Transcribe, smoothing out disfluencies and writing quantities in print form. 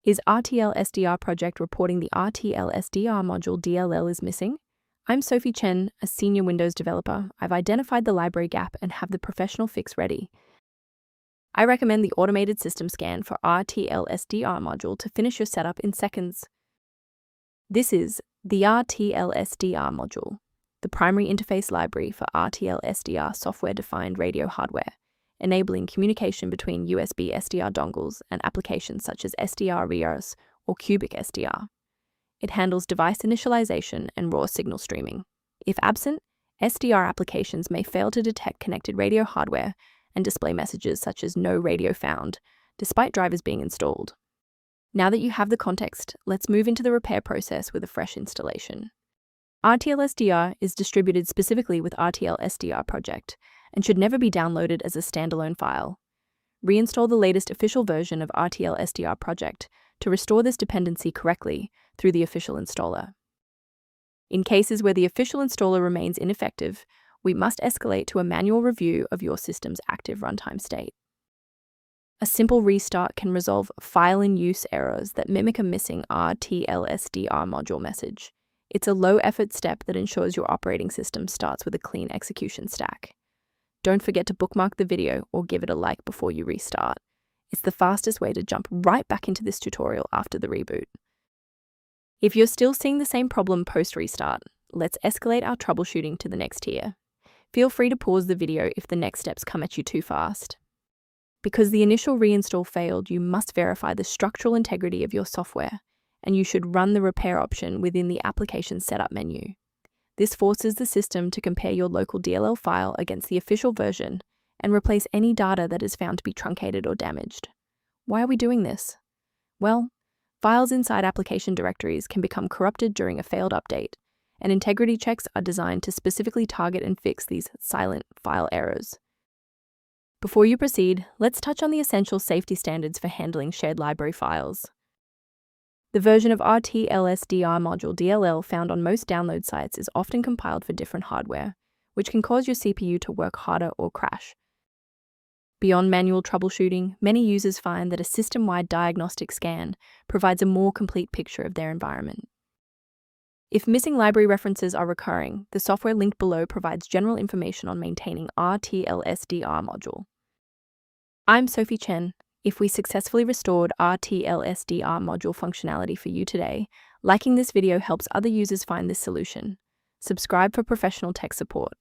Is RTL-SDR Project reporting the RTL-SDR module DLL is missing? I'm Sophie Chen, a senior Windows developer. I've identified the library gap and have the professional fix ready. I recommend the automated system scan for RTL-SDR module to finish your setup in seconds. This is the RTL-SDR module, the primary interface library for RTL-SDR software-defined radio hardware, enabling communication between USB SDR dongles and applications such as SDR Reverse or CubicSDR. It handles device initialization and raw signal streaming. If absent, SDR applications may fail to detect connected radio hardware and display messages such as "no radio found," despite drivers being installed. Now that you have the context, let's move into the repair process with a fresh installation. RTL-SDR is distributed specifically with RTL-SDR Project and should never be downloaded as a standalone file. Reinstall the latest official version of RTL-SDR Project to restore this dependency correctly through the official installer. In cases where the official installer remains ineffective, we must escalate to a manual review of your system's active runtime state. A simple restart can resolve file-in-use errors that mimic a missing RTL-SDR module message. It's a low-effort step that ensures your operating system starts with a clean execution stack. Don't forget to bookmark the video or give it a like before you restart. It's the fastest way to jump right back into this tutorial after the reboot. If you're still seeing the same problem post-restart, let's escalate our troubleshooting to the next tier. Feel free to pause the video if the next steps come at you too fast. Because the initial reinstall failed, you must verify the structural integrity of your software, and you should run the repair option within the application setup menu. This forces the system to compare your local DLL file against the official version and replace any data that is found to be truncated or damaged. Why are we doing this? Well, files inside application directories can become corrupted during a failed update, and integrity checks are designed to specifically target and fix these silent file errors. Before you proceed, let's touch on the essential safety standards for handling shared library files. The version of RTL-SDR module DLL found on most download sites is often compiled for different hardware, which can cause your CPU to work harder or crash. Beyond manual troubleshooting, many users find that a system-wide diagnostic scan provides a more complete picture of their environment. If missing library references are recurring, the software linked below provides general information on maintaining RTL-SDR module. I'm Sophie Chen. If we successfully restored RTL-SDR module functionality for you today, liking this video helps other users find this solution. Subscribe for professional tech support.